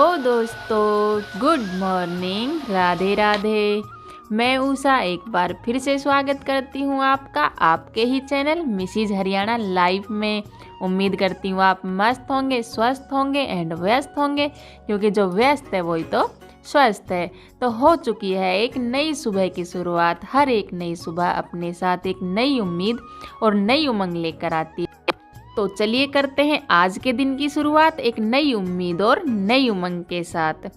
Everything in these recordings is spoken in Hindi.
दोस्तों, गुड मॉर्निंग, राधे राधे। मैं उषा एक बार फिर से स्वागत करती हूँ आपका आपके ही चैनल मिसेज हरियाणा लाइव में। उम्मीद करती हूँ आप मस्त होंगे, स्वस्थ होंगे एंड व्यस्त होंगे, क्योंकि जो व्यस्त है वही तो स्वस्थ है। तो हो चुकी है एक नई सुबह की शुरुआत। हर एक नई सुबह अपने साथ एक नई उम्मीद और नई उमंग लेकर आती है। तो चलिए करते हैं आज के दिन की शुरुआत एक नई उम्मीद और नई उमंग के साथ।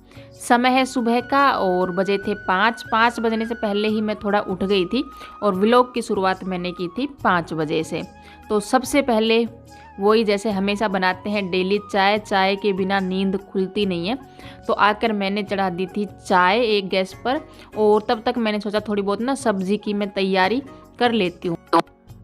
समय है सुबह का और बजे थे 5 बजने से पहले ही मैं थोड़ा उठ गई थी और व्लॉग की शुरुआत मैंने की थी 5 बजे से। तो सबसे पहले वही जैसे हमेशा बनाते हैं डेली चाय के बिना नींद खुलती नहीं है। तो आकर मैंने चढ़ा दी थी चाय एक गैस पर और तब तक मैंने सोचा थोड़ी बहुत ना सब्जी की मैं तैयारी कर लेती हूँ।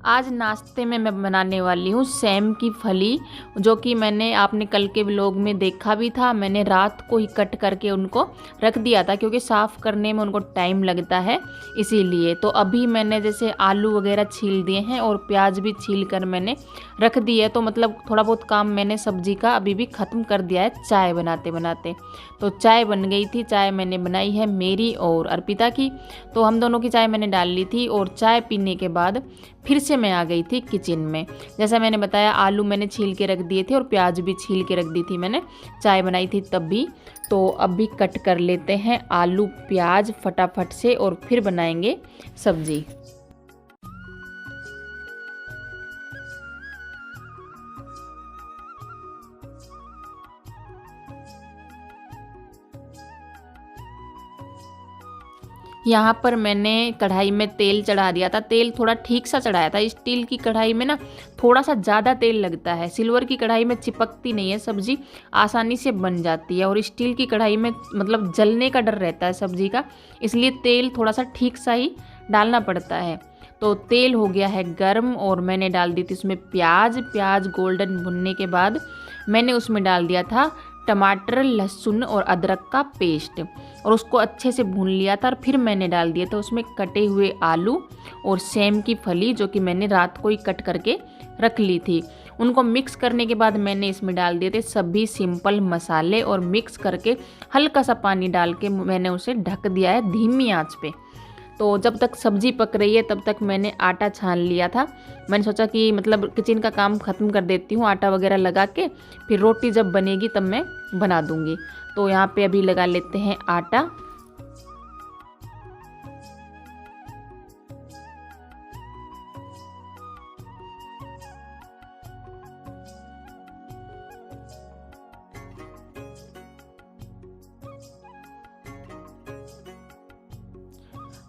आज नाश्ते में मैं बनाने वाली हूँ सेम की फली, जो कि मैंने आपने कल के व्लॉग में देखा भी था। मैंने रात को ही कट करके उनको रख दिया था क्योंकि साफ़ करने में उनको टाइम लगता है, इसीलिए। तो अभी मैंने जैसे आलू वगैरह छील दिए हैं और प्याज भी छील कर मैंने रख दी है। तो मतलब थोड़ा बहुत काम मैंने सब्जी का अभी भी ख़त्म कर दिया है चाय बनाते बनाते। तो चाय बन गई थी। चाय मैंने बनाई है मेरी और अर्पिता की, तो हम दोनों की चाय मैंने डाल ली थी। और चाय पीने के बाद फिर से मैं आ गई थी किचन में। जैसा मैंने बताया आलू मैंने छील के रख दिए थे और प्याज भी छील के रख दी थी मैंने, चाय बनाई थी तब भी। तो अभी कट कर लेते हैं आलू प्याज फटाफट से और फिर बनाएंगे सब्जी। यहाँ पर मैंने कढ़ाई में तेल चढ़ा दिया था। तेल थोड़ा ठीक सा चढ़ाया था। स्टील की कढ़ाई में ना थोड़ा सा ज़्यादा तेल लगता है। सिल्वर की कढ़ाई में चिपकती नहीं है सब्जी, आसानी से बन जाती है। और स्टील की कढ़ाई में मतलब जलने का डर रहता है सब्जी का, इसलिए तेल थोड़ा सा ठीक सा ही डालना पड़ता है। तो तेल हो गया है गर्म और मैंने डाल दी थी उसमें प्याज गोल्डन भुनने के बाद मैंने उसमें डाल दिया था टमाटर, लहसुन और अदरक का पेस्ट और उसको अच्छे से भून लिया था। और फिर मैंने डाल दिया था उसमें कटे हुए आलू और सेम की फली, जो कि मैंने रात को ही कट करके रख ली थी। उनको मिक्स करने के बाद मैंने इसमें डाल दिए थे सभी सिंपल मसाले और मिक्स करके हल्का सा पानी डाल के मैंने उसे ढक दिया है धीमी आंच पे। तो जब तक सब्जी पक रही है तब तक मैंने आटा छान लिया था। मैंने सोचा कि मतलब किचन का काम ख़त्म कर देती हूँ आटा वगैरह लगा के, फिर रोटी जब बनेगी तब मैं बना दूँगी। तो यहाँ पे अभी लगा लेते हैं आटा।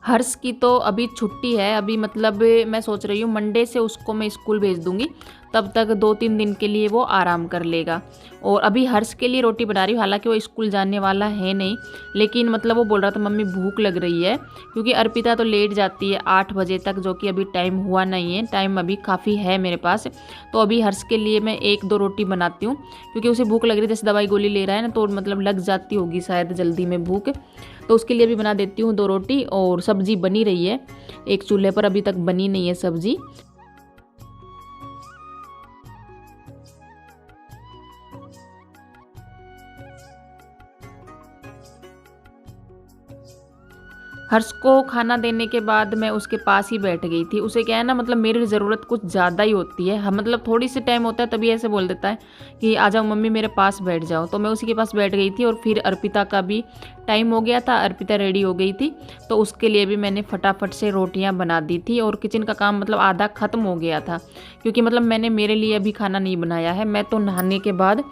हर्ष की तो अभी छुट्टी है। अभी मतलब मैं सोच रही हूँ मंडे से उसको मैं स्कूल भेज दूँगी, तब तक 2-3 दिन के लिए वो आराम कर लेगा। और अभी हर्ष के लिए रोटी बना रही हूँ, हालांकि वो स्कूल जाने वाला है नहीं, लेकिन मतलब वो बोल रहा था मम्मी भूख लग रही है, क्योंकि अर्पिता तो लेट जाती है 8 बजे तक, जो कि अभी टाइम हुआ नहीं है। टाइम अभी काफ़ी है मेरे पास। तो अभी हर्ष के लिए मैं 1-2 रोटी बनाती हूँ, क्योंकि उसे भूख लग रही है। जैसे दवाई गोली ले रहा है ना, तो मतलब लग जाती होगी शायद जल्दी में भूख। तो उसके लिए भी बना देती हूँ 2 रोटी। और सब्जी बनी रही है एक चूल्हे पर, अभी तक बनी नहीं है सब्जी। हर्ष को खाना देने के बाद मैं उसके पास ही बैठ गई थी। उसे क्या है ना, मतलब मेरी ज़रूरत कुछ ज़्यादा ही होती है। हम मतलब थोड़ी सी टाइम होता है तभी ऐसे बोल देता है कि आ जाओ मम्मी मेरे पास बैठ जाओ। तो मैं उसी के पास बैठ गई थी और फिर अर्पिता का भी टाइम हो गया था, अर्पिता रेडी हो गई थी, तो उसके लिए भी मैंने फटाफट से रोटियां बना दी थी। और किचन का काम मतलब आधा ख़त्म हो गया था, क्योंकि मतलब मैंने मेरे लिए अभी खाना नहीं बनाया है। मैं तो नहाने के बाद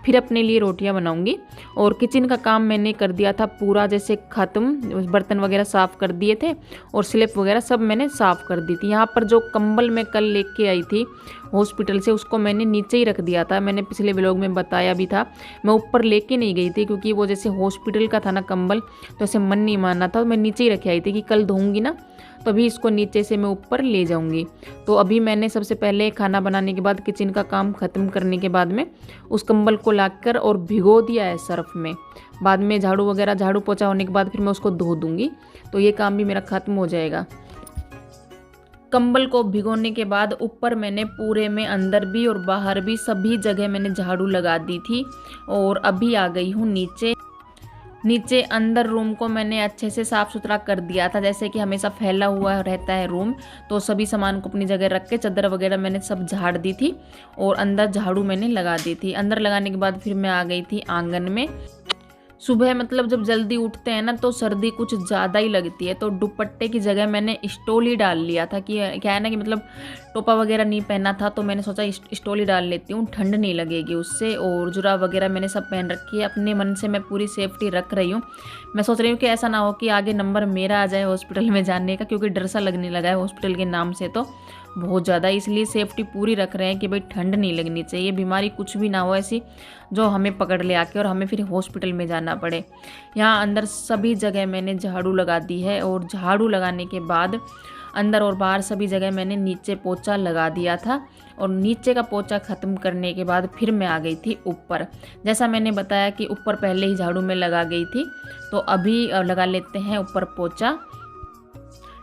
फिर अपने लिए रोटियां बनाऊंगी। और किचन का काम मैंने कर दिया था पूरा जैसे ख़त्म। बर्तन वगैरह साफ़ कर दिए थे और स्लिप वगैरह सब मैंने साफ़ कर दी थी। यहाँ पर जो कंबल मैं कल लेके आई थी हॉस्पिटल से, उसको मैंने नीचे ही रख दिया था। मैंने पिछले व्लॉग में बताया भी था, मैं ऊपर लेके नहीं गई थी, क्योंकि वो जैसे हॉस्पिटल का था ना कंबल, तो ऐसे मन नहीं मानना था। मैं नीचे ही रखे आई थी कि कल धोऊंगी ना, तो अभी इसको नीचे से मैं ऊपर ले जाऊंगी। तो अभी मैंने सबसे पहले खाना बनाने के बाद किचन का काम ख़त्म करने के बाद में उस कंबल को लाकर और भिगो दिया है सर्फ में। बाद में झाड़ू पोछा होने के बाद फिर मैं उसको धो दूंगी, तो ये काम भी मेरा ख़त्म हो जाएगा। कंबल को भिगोने के बाद ऊपर मैंने पूरे में अंदर भी और बाहर भी सभी जगह मैंने झाड़ू लगा दी थी। और अभी आ गई हूँ नीचे। नीचे अंदर रूम को मैंने अच्छे से साफ़ सुथरा कर दिया था, जैसे कि हमेशा फैला हुआ रहता है रूम, तो सभी सामान को अपनी जगह रख के चादर वगैरह मैंने सब झाड़ दी थी और अंदर झाड़ू मैंने लगा दी थी। अंदर लगाने के बाद फिर मैं आ गई थी आंगन में। सुबह मतलब जब जल्दी उठते हैं ना तो सर्दी कुछ ज़्यादा ही लगती है, तो दुपट्टे की जगह मैंने स्टोल ही डाल लिया था कि क्या है ना कि मतलब टोपा वगैरह नहीं पहना था, तो मैंने सोचा स्टोल ही डाल लेती हूँ, ठंड नहीं लगेगी उससे। और जुराब वगैरह मैंने सब पहन रखी है, अपने मन से मैं पूरी सेफ्टी रख रही हूँ। मैं सोच रही हूँ कि ऐसा ना हो कि आगे नंबर मेरा आ जाए हॉस्पिटल में जाने का, क्योंकि डर सा लगने लगा है हॉस्पिटल के नाम से तो बहुत ज़्यादा, इसलिए सेफ्टी पूरी रख रहे हैं कि भाई ठंड नहीं लगनी चाहिए, बीमारी कुछ भी ना हो ऐसी जो हमें पकड़ ले आके और हमें फिर हॉस्पिटल में जाना पड़े। यहाँ अंदर सभी जगह मैंने झाड़ू लगा दी है और झाड़ू लगाने के बाद अंदर और बाहर सभी जगह मैंने नीचे पोछा लगा दिया था। और नीचे का पोछा ख़त्म करने के बाद फिर मैं आ गई थी ऊपर। जैसा मैंने बताया कि ऊपर पहले ही झाड़ू में लगा गई थी, तो अभी लगा लेते हैं ऊपर पोछा।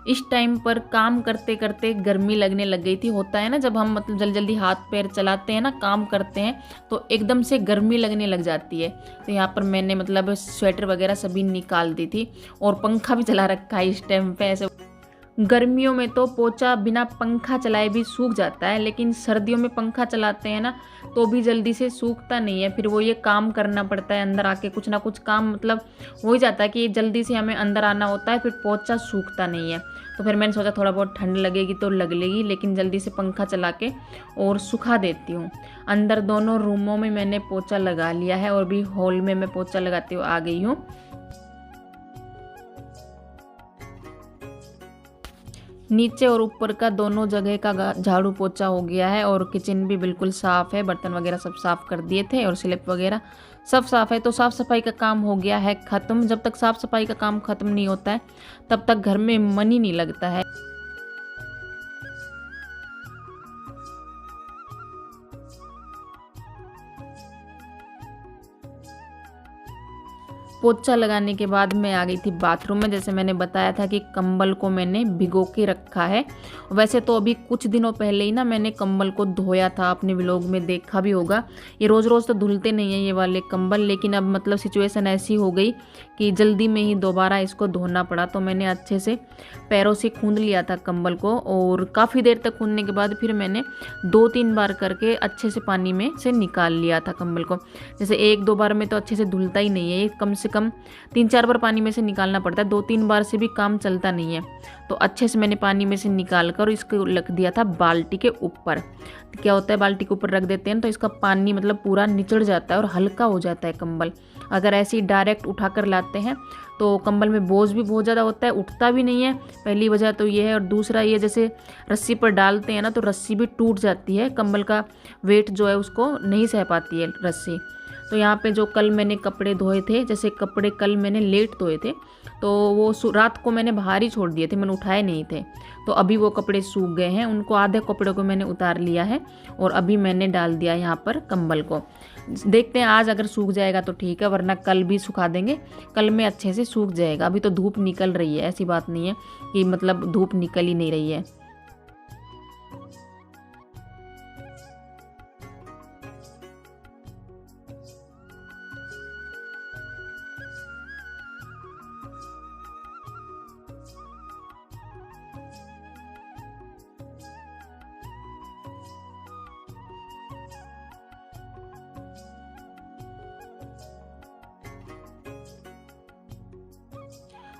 इस टाइम पर काम करते करते गर्मी लगने लग गई थी। होता है ना जब हम मतलब जल्दी जल्दी हाथ पैर चलाते हैं ना, काम करते हैं, तो एकदम से गर्मी लगने लग जाती है। तो यहाँ पर मैंने मतलब स्वेटर वगैरह सभी निकाल दी थी और पंखा भी चला रखा है इस टाइम पे। ऐसे गर्मियों में तो पोछा बिना पंखा चलाए भी सूख जाता है, लेकिन सर्दियों में पंखा चलाते हैं ना तो भी जल्दी से सूखता नहीं है। फिर वो ये काम करना पड़ता है, अंदर आके कुछ ना कुछ काम मतलब हो ही जाता है कि जल्दी से हमें अंदर आना होता है, फिर पोछा सूखता नहीं है। तो फिर मैंने सोचा थोड़ा बहुत ठंड लगेगी तो लग लेगी, लेकिन जल्दी से पंखा चला के और सुखा देती हूँ। अंदर दोनों रूमों में मैंने पोछा लगा लिया है और भी हॉल में मैं पोछा लगाती हुई आ गई हूँ। नीचे और ऊपर का दोनों जगह का झाड़ू पोछा हो गया है और किचन भी बिल्कुल साफ़ है, बर्तन वगैरह सब साफ़ कर दिए थे और स्लैब वगैरह सब साफ़ है। तो साफ़ सफाई का काम हो गया है ख़त्म। जब तक साफ़ सफाई का काम ख़त्म नहीं होता है तब तक घर में मन ही नहीं लगता है। पोछा लगाने के बाद मैं आ गई थी बाथरूम में। जैसे मैंने बताया था कि कंबल को मैंने भिगो के रखा है। वैसे तो अभी कुछ दिनों पहले ही ना मैंने कंबल को धोया था, अपने व्लॉग में देखा भी होगा। ये रोज़ रोज़ तो धुलते नहीं हैं ये वाले कंबल, लेकिन अब मतलब सिचुएशन ऐसी हो गई कि जल्दी में ही दोबारा इसको धोना पड़ा। तो मैंने अच्छे से पैरों से खूंद लिया था कंबल को और काफ़ी देर तक खूंदने के बाद फिर मैंने 2-3 बार करके अच्छे से पानी में से निकाल लिया था कंबल को। जैसे 1-2 बार में तो अच्छे से धुलता ही नहीं है, ये कम से कम 3-4 बार पानी में से निकालना पड़ता है। 2-3 बार से भी काम चलता नहीं है। तो अच्छे से मैंने पानी में से निकाल कर इसको रख दिया था बाल्टी के ऊपर। क्या होता है बाल्टी के ऊपर रख देते हैं तो इसका पानी मतलब पूरा निचड़ जाता है और हल्का हो जाता है कंबल। अगर ऐसे ही डायरेक्ट उठा कर लाते हैं तो कंबल में बोझ भी बहुत ज़्यादा होता है, उठता भी नहीं है। पहली वजह तो ये है और दूसरा ये जैसे रस्सी पर डालते हैं ना तो रस्सी भी टूट जाती है, कंबल का वेट जो है उसको नहीं सह पाती है रस्सी। तो यहाँ पे जो कल मैंने कपड़े धोए थे, जैसे कपड़े कल मैंने लेट धोए थे तो वो रात को मैंने बाहर ही छोड़ दिए थे, मैंने उठाए नहीं थे। तो अभी वो कपड़े सूख गए हैं, उनको आधे कपड़ों को मैंने उतार लिया है और अभी मैंने डाल दिया यहाँ पर कंबल को। देखते हैं आज अगर सूख जाएगा तो ठीक है, वरना कल भी सुखा देंगे। कल में अच्छे से सूख जाएगा। अभी तो धूप निकल रही है, ऐसी बात नहीं है कि मतलब धूप निकल ही नहीं रही है।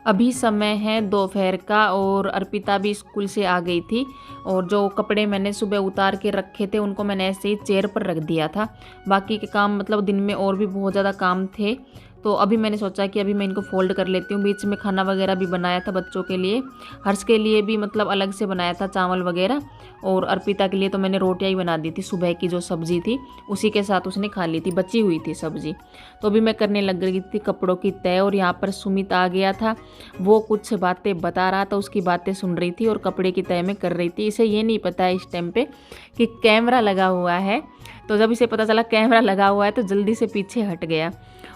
अभी समय है दोपहर का और अर्पिता भी स्कूल से आ गई थी और जो कपड़े मैंने सुबह उतार के रखे थे उनको मैंने ऐसे ही चेयर पर रख दिया था। बाकी के काम मतलब दिन में और भी बहुत ज़्यादा काम थे, तो अभी मैंने सोचा कि अभी मैं इनको फोल्ड कर लेती हूँ। बीच में खाना वगैरह भी बनाया था बच्चों के लिए, हर्ष के लिए भी मतलब अलग से बनाया था चावल वगैरह, और अर्पिता के लिए तो मैंने रोटियां ही बना दी थी। सुबह की जो सब्ज़ी थी उसी के साथ उसने खा ली थी, बची हुई थी सब्ज़ी। तो अभी मैं करने लग गई थी कपड़ों की तय। और यहाँ पर सुमित आ गया था, वो कुछ बातें बता रहा था, उसकी बातें सुन रही थी और कपड़े की तय में कर रही थी। इसे ये नहीं पता है इस टाइम पे कि कैमरा लगा हुआ है, तो जब इसे पता चला कैमरा लगा हुआ है तो जल्दी से पीछे हट गया।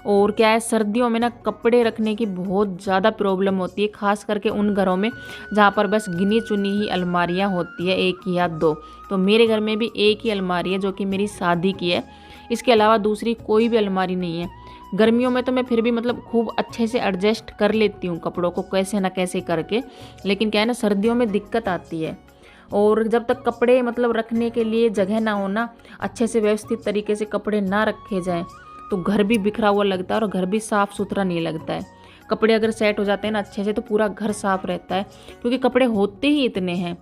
और क्या है, सर्दियों में ना कपड़े रखने की बहुत ज़्यादा प्रॉब्लम होती है, खास करके उन घरों में जहाँ पर बस गिनी चुनी ही अलमारियाँ होती है, 1 या 2। तो मेरे घर में भी एक ही अलमारी है जो कि मेरी शादी की है, इसके अलावा दूसरी कोई भी अलमारी नहीं है। गर्मियों में तो मैं फिर भी मतलब खूब अच्छे से एडजस्ट कर लेती हूँ कपड़ों को कैसे ना कैसे करके, लेकिन क्या है ना सर्दियों में दिक्कत आती है। और जब तक कपड़े मतलब रखने के लिए जगह ना हो ना, अच्छे से व्यवस्थित तरीके से कपड़े ना रखे जाएं, तो घर भी बिखरा हुआ लगता है और घर भी साफ़ सुथरा नहीं लगता है। कपड़े अगर सेट हो जाते हैं ना अच्छे से तो पूरा घर साफ रहता है, क्योंकि कपड़े होते ही इतने हैं।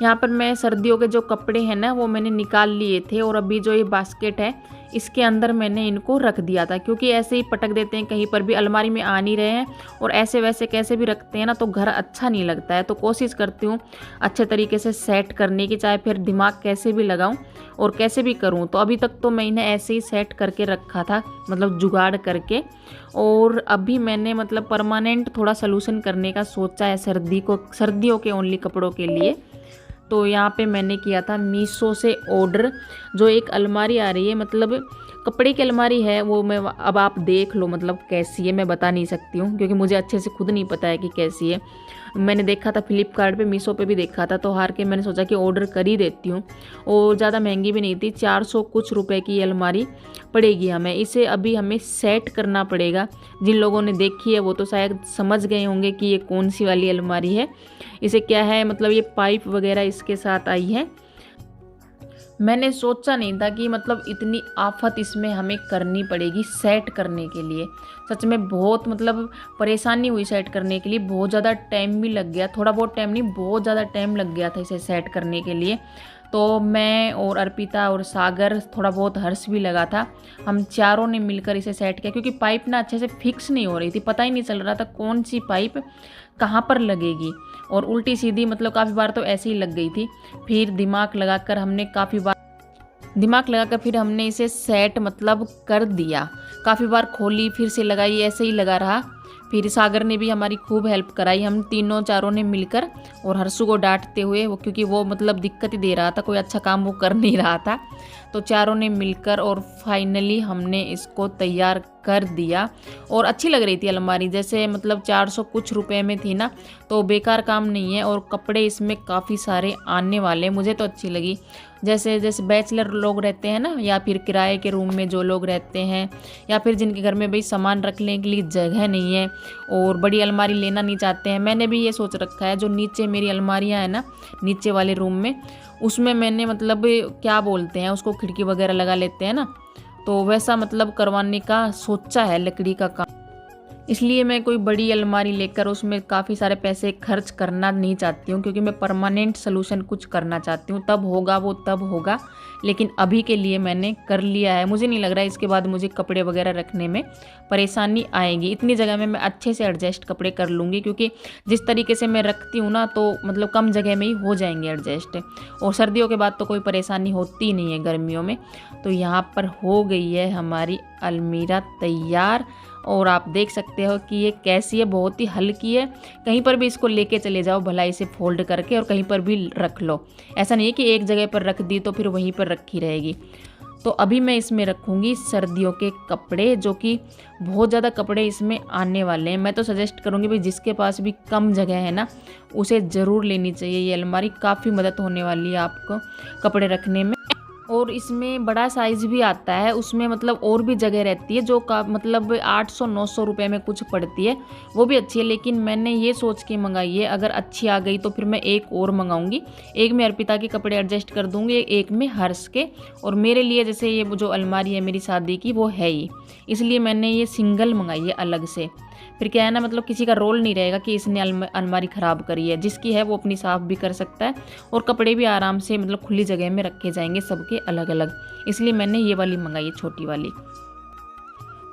यहाँ पर मैं सर्दियों के जो कपड़े हैं ना वो मैंने निकाल लिए थे, और अभी जो ये बास्केट है इसके अंदर मैंने इनको रख दिया था, क्योंकि ऐसे ही पटक देते हैं कहीं पर भी, अलमारी में आ नहीं रहे हैं और ऐसे वैसे कैसे भी रखते हैं ना तो घर अच्छा नहीं लगता है। तो कोशिश करती हूँ अच्छे तरीके से सेट करने की, चाहे फिर दिमाग कैसे भी लगाऊँ और कैसे भी करूँ। तो अभी तक तो मैं इन्हें ऐसे ही सेट करके रखा था, मतलब जुगाड़ करके। और अभी मैंने मतलब परमानेंट थोड़ा सलूशन करने का सोचा है सर्दियों के ओनली कपड़ों के लिए। तो यहाँ पे मैंने किया था मीशो से ऑर्डर, जो एक अलमारी आ रही है, मतलब कपड़े की अलमारी है वो। मैं अब आप देख लो मतलब कैसी है, मैं बता नहीं सकती हूँ क्योंकि मुझे अच्छे से खुद नहीं पता है कि कैसी है। मैंने देखा था फ्लिपकार्ट पे, मीशो पे भी देखा था, तो हार के मैंने सोचा कि ऑर्डर कर ही देती हूँ। और ज़्यादा महंगी भी नहीं थी, 400 कुछ रुपए की अलमारी पड़ेगी हमें। इसे अभी हमें सेट करना पड़ेगा। जिन लोगों ने देखी है वो तो शायद समझ गए होंगे कि ये कौन सी वाली अलमारी है। इसे क्या है मतलब ये पाइप वगैरह इसके साथ आई है। मैंने सोचा नहीं था कि मतलब इतनी आफत इसमें हमें करनी पड़ेगी सेट करने के लिए। सच में बहुत मतलब परेशानी हुई सेट करने के लिए, बहुत ज़्यादा टाइम भी लग गया, थोड़ा बहुत टाइम नहीं बहुत ज़्यादा टाइम लग गया था इसे सेट करने के लिए। तो मैं और अर्पिता और सागर, थोड़ा बहुत हर्ष भी लगा था, हम चारों ने मिलकर इसे सेट किया, क्योंकि पाइप ना अच्छे से फिक्स नहीं हो रही थी, पता ही नहीं चल रहा था कौन सी पाइप कहाँ पर लगेगी। और उल्टी सीधी मतलब काफ़ी बार तो ऐसे ही लग गई थी। फिर दिमाग लगाकर फिर हमने इसे सेट मतलब कर दिया। काफ़ी बार खोली फिर से लगाई, ऐसे ही लगा रहा। फिर सागर ने भी हमारी खूब हेल्प कराई, हम तीनों चारों ने मिलकर, और हर्षु को डांटते हुए, वो क्योंकि वो मतलब दिक्कत ही दे रहा था, कोई अच्छा काम वो कर नहीं रहा था। तो चारों ने मिलकर और फाइनली हमने इसको तैयार कर दिया। और अच्छी लग रही थी अलमारी, जैसे मतलब 400 कुछ रुपए में थी ना, तो बेकार काम नहीं है। और कपड़े इसमें काफ़ी सारे आने वाले, मुझे तो अच्छी लगी। जैसे बैचलर लोग रहते हैं ना, या फिर किराए के रूम में जो लोग रहते हैं, या फिर जिनके घर में भाई सामान रखने के लिए जगह नहीं है और बड़ी अलमारी लेना नहीं चाहते हैं, मैंने भी ये सोच रखा है। जो नीचे मेरी अलमारियाँ हैं ना, नीचे वाले रूम में, उसमें मैंने मतलब क्या बोलते हैं उसको, खिड़की वगैरह लगा लेते हैं ना, तो वैसा मतलब करवाने का सोचा है, लकड़ी का काम। इसलिए मैं कोई बड़ी अलमारी लेकर उसमें काफ़ी सारे पैसे खर्च करना नहीं चाहती हूँ, क्योंकि मैं परमानेंट सलूशन कुछ करना चाहती हूँ। तब होगा वो तब होगा, लेकिन अभी के लिए मैंने कर लिया है। मुझे नहीं लग रहा है इसके बाद मुझे कपड़े वगैरह रखने में परेशानी आएगी। इतनी जगह में मैं अच्छे से एडजस्ट कपड़े कर लूँगी, क्योंकि जिस तरीके से मैं रखती हूँ ना, तो मतलब कम जगह में ही हो जाएंगे एडजस्ट। और सर्दियों के बाद तो कोई परेशानी होती नहीं है गर्मियों में। तो यहाँ पर हो गई है हमारी अलमीरा तैयार, और आप देख सकते हो कि ये कैसी है, बहुत ही हल्की है। कहीं पर भी इसको लेके चले जाओ भलाई से फोल्ड करके, और कहीं पर भी रख लो। ऐसा नहीं है कि एक जगह पर रख दी तो फिर वहीं पर रखी रहेगी। तो अभी मैं इसमें रखूँगी सर्दियों के कपड़े, जो कि बहुत ज़्यादा कपड़े इसमें आने वाले हैं। मैं तो सजेस्ट करूँगी भाई जिसके पास भी कम जगह है ना, उसे ज़रूर लेनी चाहिए ये अलमारी। काफ़ी मदद होने वाली है आपको कपड़े रखने में। और इसमें बड़ा साइज़ भी आता है, उसमें मतलब और भी जगह रहती है, जो का मतलब 800-900 रुपये में कुछ पड़ती है, वो भी अच्छी है। लेकिन मैंने ये सोच के मंगाई है, अगर अच्छी आ गई तो फिर मैं एक और मंगाऊंगी। एक में अर्पिता के कपड़े एडजस्ट कर दूंगी, एक में हर्ष के। और मेरे लिए जैसे ये जो अलमारी है मेरी शादी की, वो है ही, इसलिए मैंने ये सिंगल मंगाई है अलग से। फिर क्या है ना, मतलब किसी का रोल नहीं रहेगा कि इसने अलमारी ख़राब करी है। जिसकी है वो अपनी साफ़ भी कर सकता है, और कपड़े भी आराम से मतलब खुली जगह में रखे जाएंगे सबके अलग अलग। इसलिए मैंने ये वाली मंगाई है, छोटी वाली।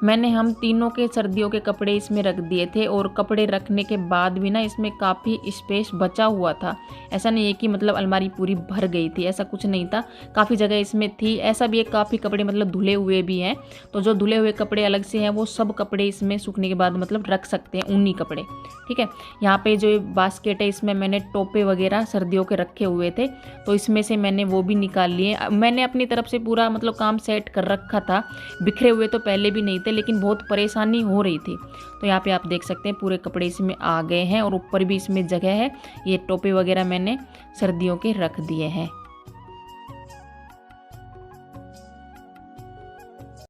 मैंने हम तीनों के सर्दियों के कपड़े इसमें रख दिए थे, और कपड़े रखने के बाद भी ना इसमें काफ़ी स्पेस बचा हुआ था। ऐसा नहीं है कि मतलब अलमारी पूरी भर गई थी, ऐसा कुछ नहीं था, काफ़ी जगह इसमें थी। ऐसा भी है काफ़ी कपड़े मतलब धुले हुए भी हैं, तो जो धुले हुए कपड़े अलग से हैं वो सब कपड़े इसमें सूखने के बाद मतलब रख सकते हैं, ऊनी कपड़े। ठीक है, यहाँ पे जो बास्केट है इसमें मैंने टोपे वगैरह सर्दियों के रखे हुए थे, तो इसमें से मैंने वो भी निकाल लिए। मैंने अपनी तरफ से पूरा मतलब काम सेट कर रखा था, बिखरे हुए तो पहले भी नहीं थे, लेकिन बहुत परेशानी हो रही थी। तो यहाँ पे आप देख सकते हैं पूरे कपड़े इसमें आ गए हैं, और ऊपर भी इसमें जगह है। ये टोपे वगैरह मैंने सर्दियों के रख दिए हैं।